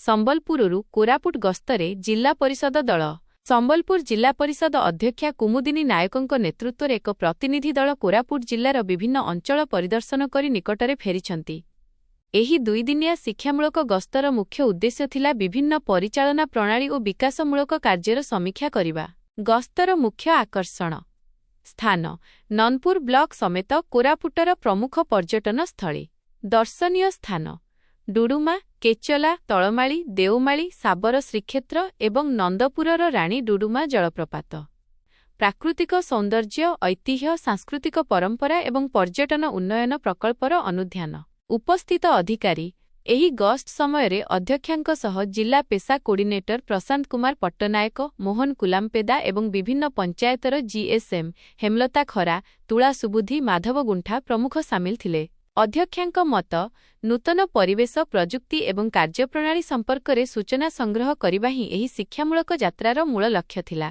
ସମ୍ବଲପୁରରୁ କୋରାପୁଟ ଗସ୍ତରେ ଜିଲ୍ଲା ପରିଷଦ ଦଳ। ସମ୍ବଲପୁର ଜିଲ୍ଲା ପରିଷଦ ଅଧ୍ୟକ୍ଷା କୁମୁଦିନୀ ନାୟକଙ୍କ ନେତୃତ୍ୱରେ ଏକ ପ୍ରତିନିଧି ଦଳ କୋରାପୁଟ ଜିଲ୍ଲାର ବିଭିନ୍ନ ଅଞ୍ଚଳ ପରିଦର୍ଶନ କରି ନିକଟରେ ଫେରିଛନ୍ତି। ଏହି ଦୁଇଦିନିଆ ଶିକ୍ଷାମୂଳକ ଗସ୍ତର ମୁଖ୍ୟ ଉଦ୍ଦେଶ୍ୟ ଥିଲା ବିଭିନ୍ନ ପରିଚାଳନା ପ୍ରଣାଳୀ ଓ ବିକାଶମୂଳକ କାର୍ଯ୍ୟର ସମୀକ୍ଷା କରିବା। ଗସ୍ତର ମୁଖ୍ୟ ଆକର୍ଷଣ ସ୍ଥାନ ନନ୍ଦପୁର ବ୍ଲକ ସମେତ କୋରାପୁଟର ପ୍ରମୁଖ ପର୍ଯ୍ୟଟନ ସ୍ଥଳୀ। ଦର୍ଶନୀୟ ସ୍ଥାନ ଡୁଡୁମା, କେଚଲା, ତଳମାଳି, ଦେଓମାଳି, ସାବର ଶ୍ରୀକ୍ଷେତ୍ର ଏବଂ ନନ୍ଦପୁରର ରାଣୀ ଡୁଡୁମା ଜଳପ୍ରପାତ। ପ୍ରାକୃତିକ ସୌନ୍ଦର୍ଯ୍ୟ, ଐତିହ୍ୟ, ସାଂସ୍କୃତିକ ପରମ୍ପରା ଏବଂ ପର୍ଯ୍ୟଟନ ଉନ୍ନୟନ ପ୍ରକଳ୍ପର ଅନୁଧ୍ୟାନ। ଉପସ୍ଥିତ ଅଧିକାରୀ ଏହି ଗସ୍ତ ସମୟରେ ଅଧ୍ୟକ୍ଷାଙ୍କ ସହ ଜିଲ୍ଲା ପେସା କୋର୍ଡିନେଟର ପ୍ରଶାନ୍ତ କୁମାର ପଟ୍ଟନାୟକ, ମୋହନ କୁଲାମ୍ପେଦା ଏବଂ ବିଭିନ୍ନ ପଞ୍ଚାୟତର ଜିଏସ୍ଏମ୍ ହେମଲତା ଖରା, ତୁଳା ସୁବୁଧି, ମାଧବ ଗୁଣ୍ଠା ପ୍ରମୁଖ ସାମିଲ ଥିଲେ। ଅଧ୍ୟକ୍ଷାଙ୍କ ମତ, ନୂତନ ପରିବେଶ, ପ୍ରଯୁକ୍ତି ଏବଂ କାର୍ଯ୍ୟପ୍ରଣାଳୀ ସମ୍ପର୍କରେ ସୂଚନା ସଂଗ୍ରହ କରିବା ହିଁ ଏହି ଶିକ୍ଷାମୂଳକ ଯାତ୍ରାର ମୂଳ ଲକ୍ଷ୍ୟ ଥିଲା।